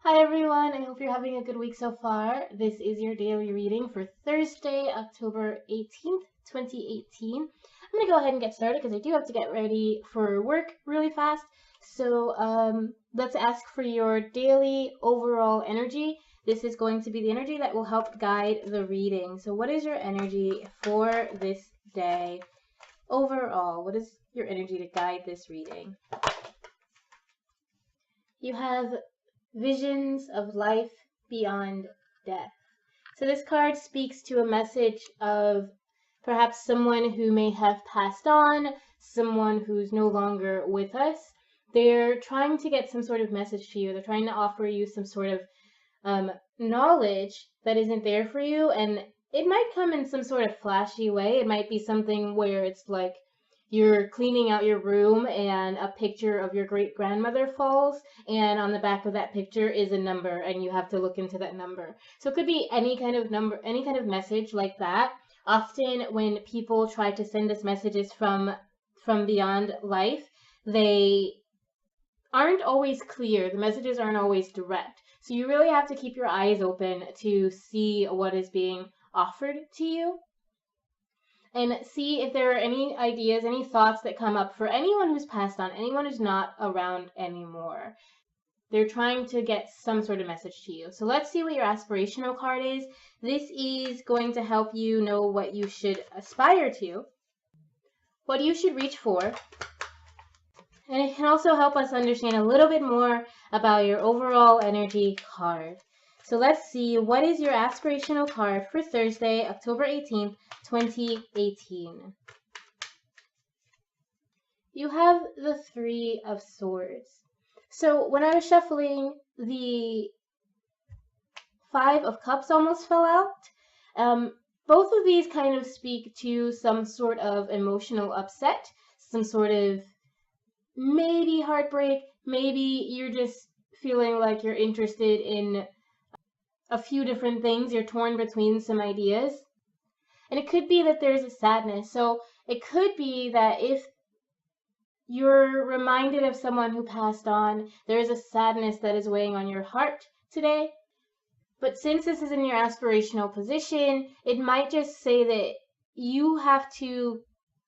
Hi everyone, I hope you're having a good week so far. This is your daily reading for Thursday, October 18th, 2018. I'm going to go ahead and get started because I do have to get ready for work really fast. So let's ask for your daily overall energy. This is going to be the energy that will help guide the reading. So what is your energy for this day overall? What is your energy to guide this reading? You have visions of life beyond death. So this card speaks to a message of perhaps someone who may have passed on, someone who's no longer with us. They're trying to get some sort of message to you. They're trying to offer you some sort of knowledge that isn't there for you, and it might come in some sort of flashy way. It might be something where it's like you're cleaning out your room and a picture of your great grandmother falls, and on the back of that picture is a number and you have to look into that number. So it could be any kind of number, any kind of message like that. Often when people try to send us messages from beyond life, they aren't always clear. The messages aren't always direct. So you really have to keep your eyes open to see what is being offered to you, and see if there are any ideas, any thoughts that come up for anyone who's passed on, anyone who's not around anymore. They're trying to get some sort of message to you. So let's see what your aspirational card is. This is going to help you know what you should aspire to, what you should reach for, and it can also help us understand a little bit more about your overall energy card. So let's see, what is your aspirational card for Thursday, October 18th, 2018? You have the Three of Swords. So when I was shuffling, the Five of Cups almost fell out. Both of these kind of speak to some sort of emotional upset, some sort of maybe heartbreak, maybe you're just feeling like you're interested in a few different things, you're torn between some ideas. And it could be that there's a sadness. So it could be that if you're reminded of someone who passed on, there is a sadness that is weighing on your heart today. But since this is in your aspirational position, it might just say that you have to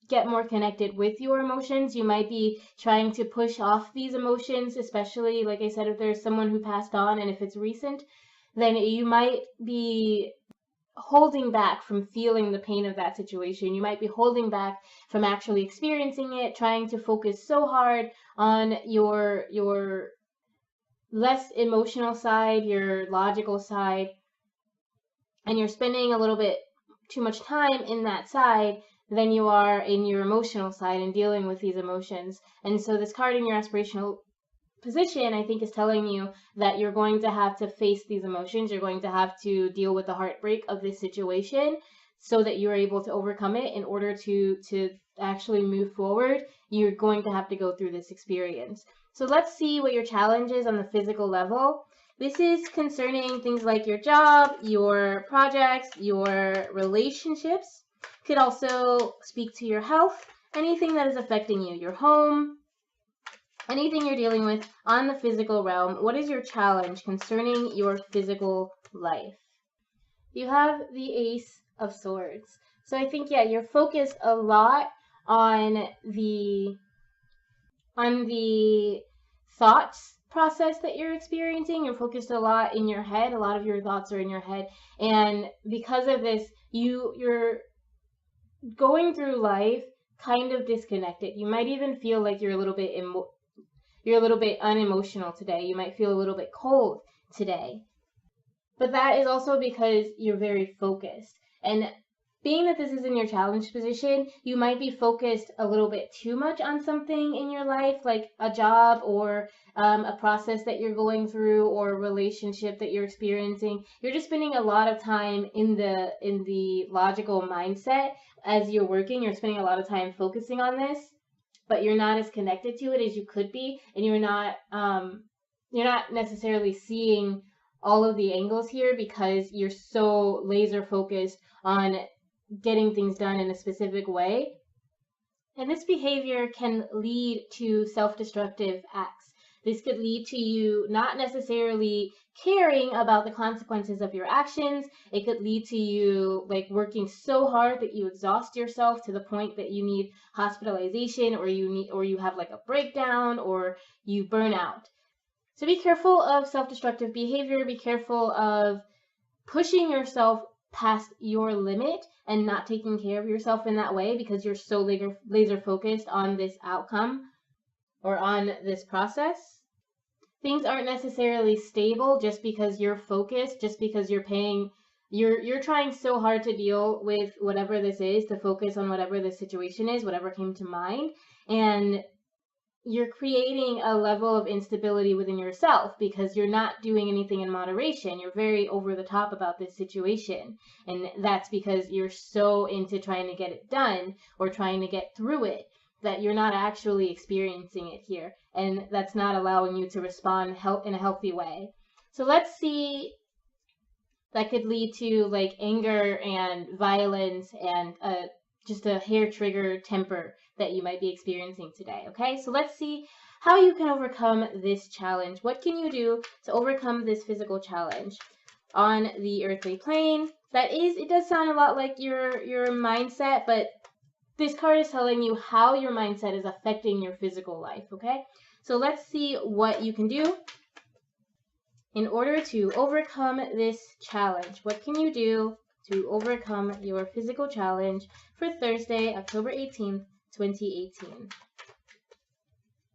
get more connected with your emotions. You might be trying to push off these emotions, especially, like I said, if there's someone who passed on and if it's recent, then you might be holding back from feeling the pain of that situation. You might be holding back from actually experiencing it, trying to focus so hard on your less emotional side, your logical side, and you're spending a little bit too much time in that side than you are in your emotional side and dealing with these emotions. And so this card in your aspirational position, I think, is telling you that you're going to have to face these emotions. You're going to have to deal with the heartbreak of this situation so that you're able to overcome it. In order to actually move forward, you're going to have to go through this experience. So let's see what your challenge is on the physical level. This is concerning things like your job, your projects, your relationships. Could also speak to your health, anything that is affecting you, your home, anything you're dealing with on the physical realm. What is your challenge concerning your physical life? You have the Ace of Swords. So I think, yeah, you're focused a lot on the thoughts process that you're experiencing. You're focused a lot in your head. A lot of your thoughts are in your head. And because of this, you're going through life kind of disconnected. You might even feel like you're a little bit unemotional today. You might feel a little bit cold today. But that is also because you're very focused. And being that this is in your challenge position, you might be focused a little bit too much on something in your life, like a job or a process that you're going through or a relationship that you're experiencing. You're just spending a lot of time in the logical mindset as you're working. You're spending a lot of time focusing on this, but you're not as connected to it as you could be, and you're not necessarily seeing all of the angles here because you're so laser focused on getting things done in a specific way. And this behavior can lead to self-destructive acts. This could lead to you not necessarily caring about the consequences of your actions. It could lead to you like working so hard that you exhaust yourself to the point that you need hospitalization, or you have like a breakdown, or you burn out. So be careful of self-destructive behavior. Be careful of pushing yourself past your limit and not taking care of yourself in that way because you're so laser focused on this outcome or on this process. Things aren't necessarily stable just because you're focused, just because you're trying so hard to deal with whatever this is, to focus on whatever the situation is, whatever came to mind, and you're creating a level of instability within yourself because you're not doing anything in moderation. You're very over the top about this situation. And that's because you're so into trying to get it done or trying to get through it that you're not actually experiencing it here. And that's not allowing you to respond in a healthy way. So let's see, that could lead to like anger and violence and just a hair trigger temper that you might be experiencing today. Okay, so let's see how you can overcome this challenge. What can you do to overcome this physical challenge on the earthly plane? It does sound a lot like your mindset, but this card is telling you how your mindset is affecting your physical life. Okay, so let's see what you can do in order to overcome this challenge. What can you do to overcome your physical challenge for Thursday, October 18th, 2018?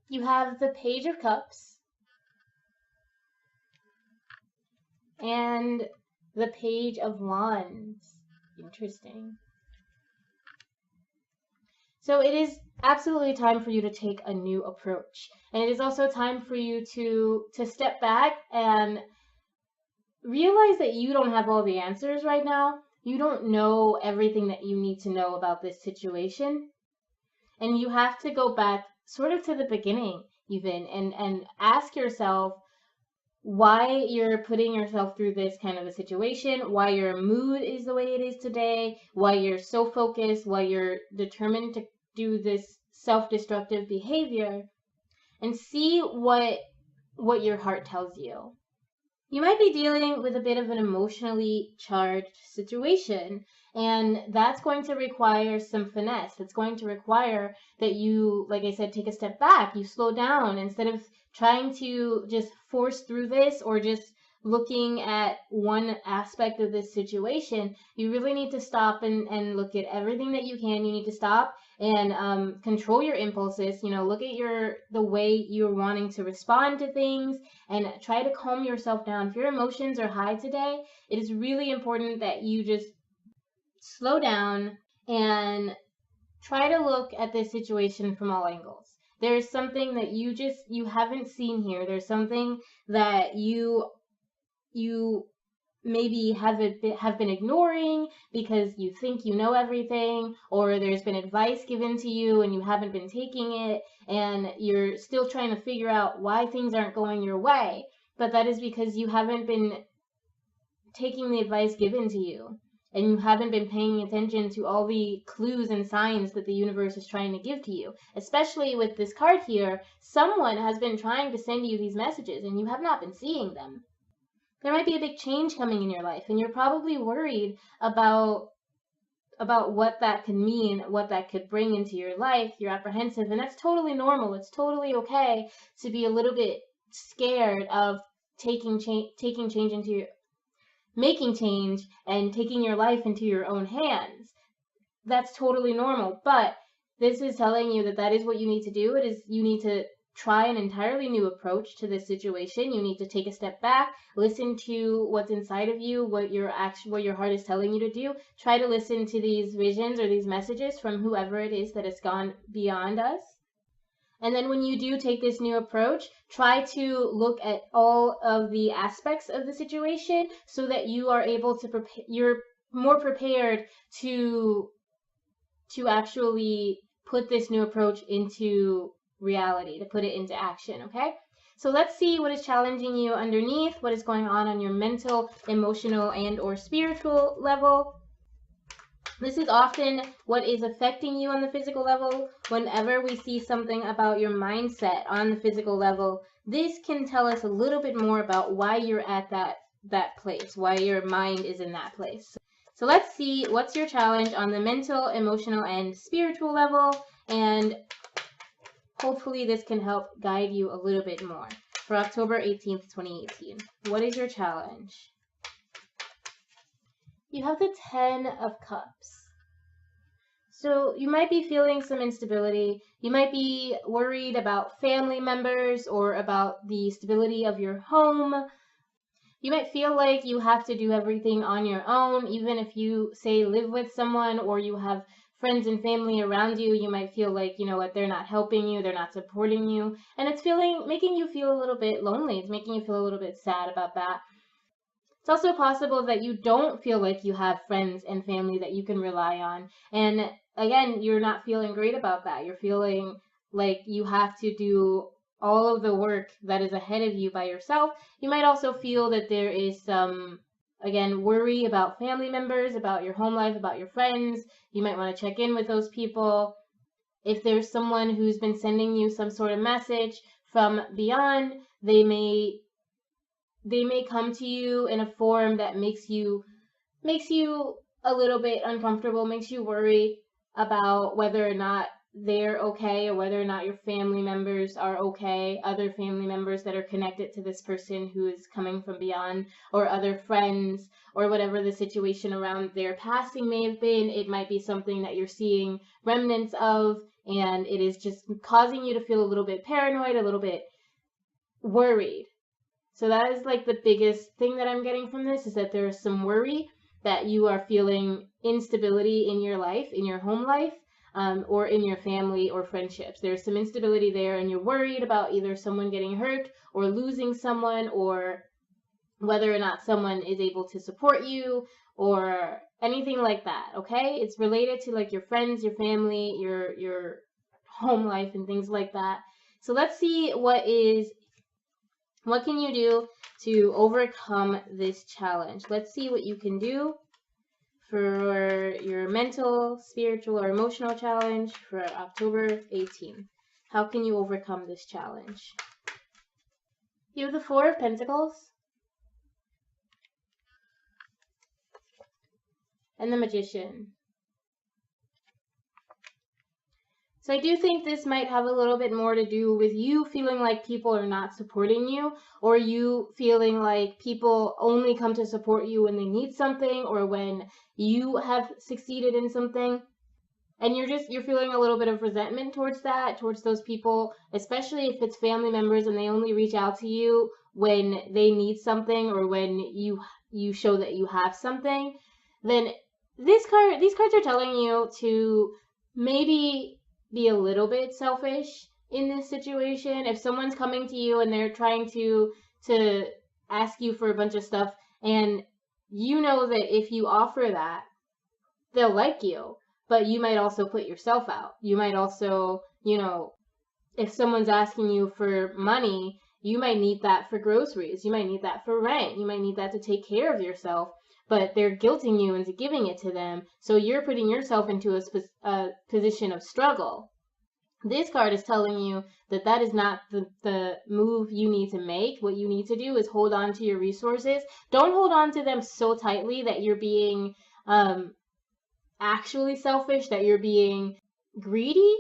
You have the Page of Cups and the Page of Wands. Interesting. So it is absolutely time for you to take a new approach. And it is also time for you to step back and realize that you don't have all the answers right now. You don't know everything that you need to know about this situation. And you have to go back sort of to the beginning even and ask yourself why you're putting yourself through this kind of a situation, why your mood is the way it is today, why you're so focused, why you're determined to do this self-destructive behavior, and see what your heart tells you. You might be dealing with a bit of an emotionally charged situation, and that's going to require some finesse. That's going to require that you, like I said, take a step back. You slow down instead of trying to just force through this or just looking at one aspect of this situation. You really need to stop and look at everything that you can. You need to stop and control your impulses. Look at the way you're wanting to respond to things and try to calm yourself down. If your emotions are high today, it is really important that you just slow down and try to look at this situation from all angles. There's something that you haven't seen here. There's something that you maybe have been ignoring because you think you know everything, or there's been advice given to you and you haven't been taking it, and you're still trying to figure out why things aren't going your way. But that is because you haven't been taking the advice given to you, and you haven't been paying attention to all the clues and signs that the universe is trying to give to you. Especially with this card here, someone has been trying to send you these messages and you have not been seeing them. There might be a big change coming in your life, and you're probably worried about what that could mean, what that could bring into your life. You're apprehensive, and that's totally normal. It's totally okay to be a little bit scared of making change and taking your life into your own hands. That's totally normal, but this is telling you that is what you need to do. You need to try an entirely new approach to this situation. You need to take a step back, listen to what's inside of you, what your heart is telling you to do. Try to listen to these visions or these messages from whoever it is that has gone beyond us. And then when you do take this new approach, try to look at all of the aspects of the situation so that you are able to you're more prepared to actually put this new approach into reality, to put it into action. Okay, so let's see what is challenging you underneath, what is going on your mental, emotional, and or spiritual level. This is often what is affecting you on the physical level. Whenever we see something about your mindset on the physical level, this can tell us a little bit more about why you're at that place, why your mind is in that place. So let's see what's your challenge on the mental, emotional, and spiritual level, and hopefully this can help guide you a little bit more. For October 18th, 2018, what is your challenge? You have the 10 of Cups. So you might be feeling some instability. You might be worried about family members or about the stability of your home. You might feel like you have to do everything on your own, even if you say live with someone or you have friends and family around you. You might feel like, you know what, they're not helping you, they're not supporting you, and it's making you feel a little bit lonely. It's making you feel a little bit sad about that. It's also possible that you don't feel like you have friends and family that you can rely on. And again, you're not feeling great about that. You're feeling like you have to do all of the work that is ahead of you by yourself. You might also feel that there is some, again, worry about family members, about your home life, about your friends. You might want to check in with those people. If there's someone who's been sending you some sort of message from beyond, they may come to you in a form that makes you a little bit uncomfortable, makes you worry about whether or not they're okay or whether or not your family members are okay, other family members that are connected to this person who is coming from beyond, or other friends, or whatever the situation around their passing may have been. It might be something that you're seeing remnants of, and it is just causing you to feel a little bit paranoid, a little bit worried. So that is like the biggest thing that I'm getting from this, is that there's some worry that you are feeling instability in your life, in your home life, or in your family or friendships. There's some instability there and you're worried about either someone getting hurt or losing someone, or whether or not someone is able to support you or anything like that, okay? It's related to like your friends, your family, your home life and things like that. So let's see what can you do to overcome this challenge? Let's see what you can do for your mental, spiritual, or emotional challenge for October 18th. How can you overcome this challenge? You have the Four of Pentacles and the Magician. So I do think this might have a little bit more to do with you feeling like people are not supporting you, or you feeling like people only come to support you when they need something or when you have succeeded in something. And you're feeling a little bit of resentment towards that, towards those people, especially if it's family members and they only reach out to you when they need something or when you show that you have something. Then these cards are telling you to maybe be a little bit selfish in this situation. If someone's coming to you and they're trying to ask you for a bunch of stuff, and you know that if you offer that, they'll like you, but you might also put yourself out. You might also, if someone's asking you for money, you might need that for groceries. You might need that for rent. You might need that to take care of yourself, but they're guilting you into giving it to them. So you're putting yourself into a position of struggle. This card is telling you that that is not the move you need to make. What you need to do is hold on to your resources. Don't hold on to them so tightly that you're being actually selfish, that you're being greedy.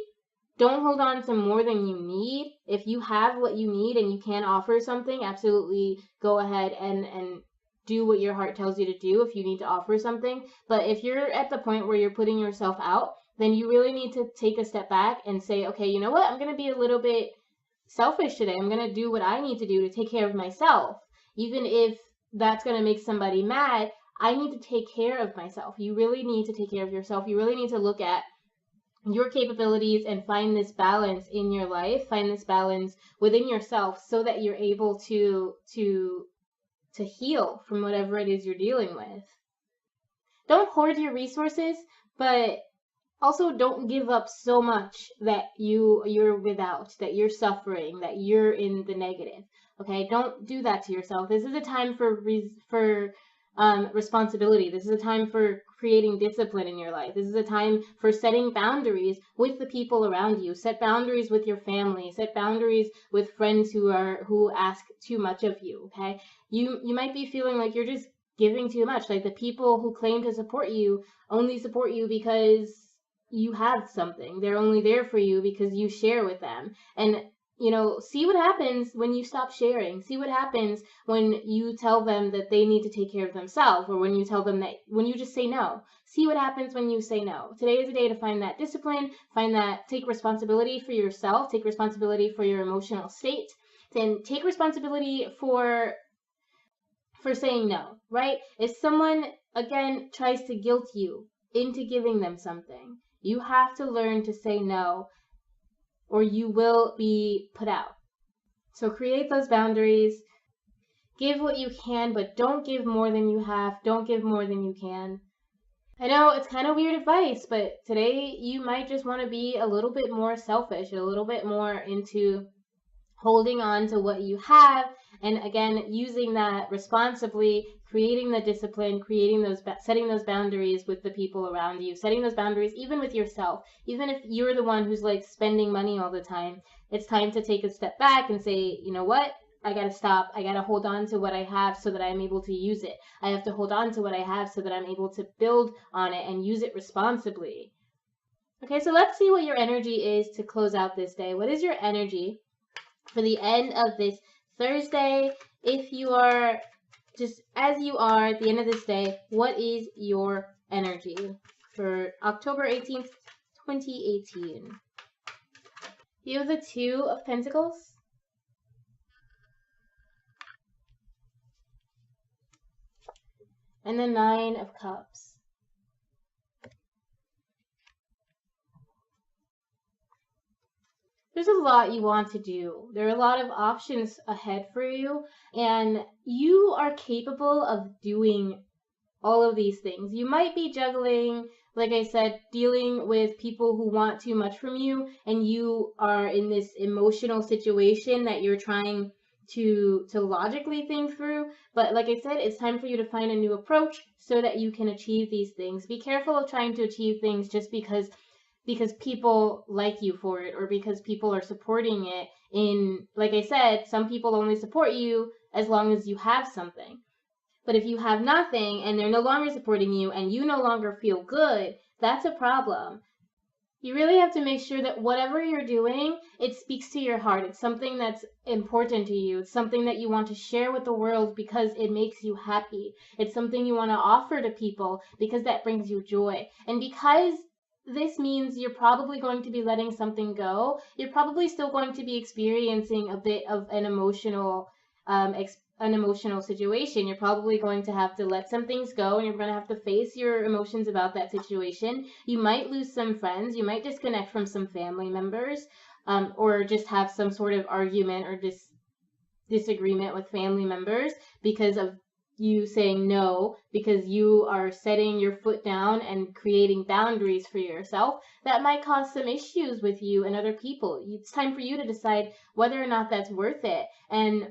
Don't hold on to more than you need. If you have what you need and you can offer something, absolutely go ahead and do what your heart tells you to do if you need to offer something. But if you're at the point where you're putting yourself out, then you really need to take a step back and say, okay, you know what? I'm going to be a little bit selfish today. I'm going to do what I need to do to take care of myself. Even if that's going to make somebody mad, I need to take care of myself. You really need to take care of yourself. You really need to look at your capabilities and find this balance in your life, find this balance within yourself so that you're able to heal from whatever it is you're dealing with. Don't hoard your resources, but also don't give up so much that you're without, that you're suffering, that you're in the negative. Okay, don't do that to yourself. This is a time for responsibility. This is a time for creating discipline in your life. This is a time for setting boundaries with the people around you. Set boundaries with your family. Set boundaries with friends who ask too much of you. Okay, you might be feeling like you're just giving too much. Like the people who claim to support you only support you because you have something. They're only there for you because you share with them. And see what happens when you stop sharing. See what happens when you tell them that they need to take care of themselves, or when you tell them that, when you just say no. See what happens when you say no. Today is a day to find that discipline, take responsibility for yourself, take responsibility for your emotional state, and take responsibility for saying no, right? If someone, again, tries to guilt you into giving them something, you have to learn to say no, or you will be put out. So create those boundaries. Give what you can, but don't give more than you have. Don't give more than you can. I know it's kind of weird advice, but today you might just want to be a little bit more selfish, a little bit more into holding on to what you have, and again, using that responsibly, creating the discipline, setting those boundaries with the people around you, setting those boundaries even with yourself. Even if you're the one who's like spending money all the time, it's time to take a step back and say, you know what? I gotta stop. I gotta hold on to what I have so that I'm able to use it. I have to hold on to what I have so that I'm able to build on it and use it responsibly. Okay, so let's see what your energy is to close out this day. What is your energy for the end of this Thursday? If you are just as you are at the end of this day, what is your energy for October 18th, 2018? You have the Two of Pentacles, and the Nine of Cups. There's a lot you want to do. There are a lot of options ahead for you, and you are capable of doing all of these things. You might be juggling, like I said, dealing with people who want too much from you, and you are in this emotional situation that you're trying to logically think through. But like I said, it's time for you to find a new approach so that you can achieve these things. Be careful of trying to achieve things just because people like you for it, or because people are supporting it. Like I said, some people only support you as long as you have something. But if you have nothing and they're no longer supporting you and you no longer feel good, that's a problem. You really have to make sure that whatever you're doing, it speaks to your heart. It's something that's important to you. It's something that you want to share with the world because it makes you happy. It's something you want to offer to people because that brings you joy. And because this means you're probably going to be letting something go, you're probably still going to be experiencing a bit of an emotional situation. You're probably going to have to let some things go, and you're going to have to face your emotions about that situation. You might lose some friends. You might disconnect from some family members, or just have some sort of argument or disagreement with family members because of you saying no, because you are setting your foot down and creating boundaries for yourself. That might cause some issues with you and other people. It's time for you to decide whether or not that's worth it, and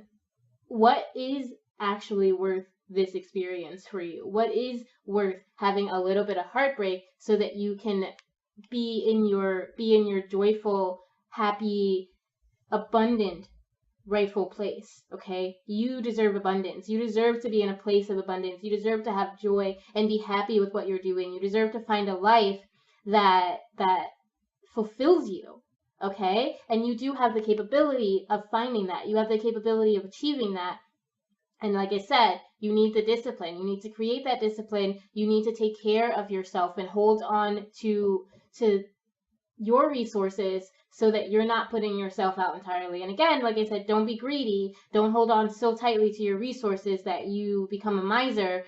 what is actually worth this experience for you. What is worth having a little bit of heartbreak so that you can be in your joyful, happy, abundant, rightful place. Okay, you deserve abundance. You deserve to be in a place of abundance. You deserve to have joy and be happy with what you're doing. You deserve to find a life that fulfills you. Okay, and you do have the capability of finding that. You have the capability of achieving that. And like I said, you need the discipline. You need to create that discipline. You need to take care of yourself and hold on to your resources so that you're not putting yourself out entirely. And again, like I said, don't be greedy. Don't hold on so tightly to your resources that you become a miser.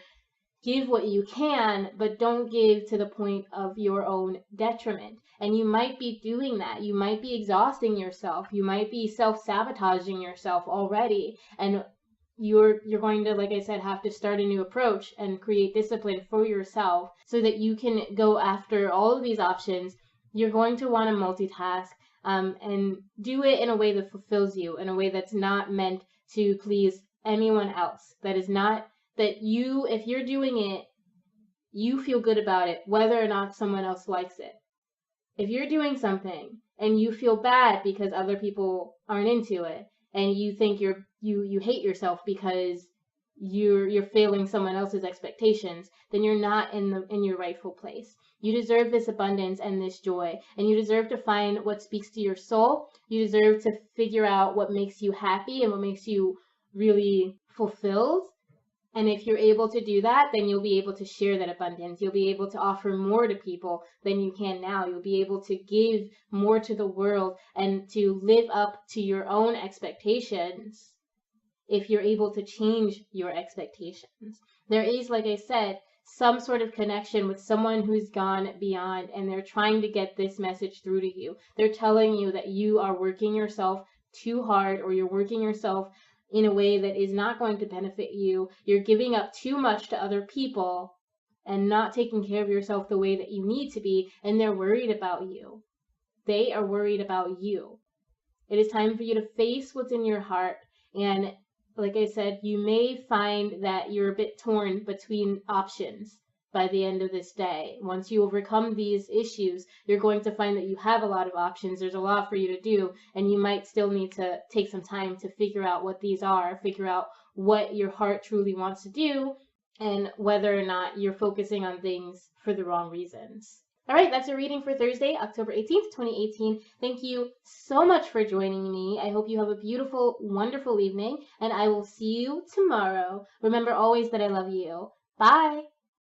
Give what you can, but don't give to the point of your own detriment. And you might be doing that. You might be exhausting yourself. You might be self-sabotaging yourself already. And you're going to, like I said, have to start a new approach and create discipline for yourself so that you can go after all of these options. You're going to want to multitask, and do it in a way that fulfills you, in a way that's not meant to please anyone else, that is not that if you're doing it, you feel good about it, whether or not someone else likes it. If you're doing something and you feel bad because other people aren't into it, and you think you hate yourself because you're failing someone else's expectations, then you're not in your rightful place. You deserve this abundance and this joy, and you deserve to find what speaks to your soul. You deserve to figure out what makes you happy and what makes you really fulfilled. And if you're able to do that, then you'll be able to share that abundance. You'll be able to offer more to people than you can now. You'll be able to give more to the world and to live up to your own expectations if you're able to change your expectations. There is, like I said, some sort of connection with someone who's gone beyond, and they're trying to get this message through to you. They're telling you that you are working yourself too hard, or you're working yourself in a way that is not going to benefit you. You're giving up too much to other people and not taking care of yourself the way that you need to be, and they're worried about you. They are worried about you. It is time for you to face what's in your heart, and like I said, you may find that you're a bit torn between options by the end of this day. Once you overcome these issues, you're going to find that you have a lot of options. There's a lot for you to do, and you might still need to take some time to figure out what these are, figure out what your heart truly wants to do, and whether or not you're focusing on things for the wrong reasons. All right, that's your reading for Thursday, October 18th, 2018. Thank you so much for joining me. I hope you have a beautiful, wonderful evening, and I will see you tomorrow. Remember always that I love you. Bye.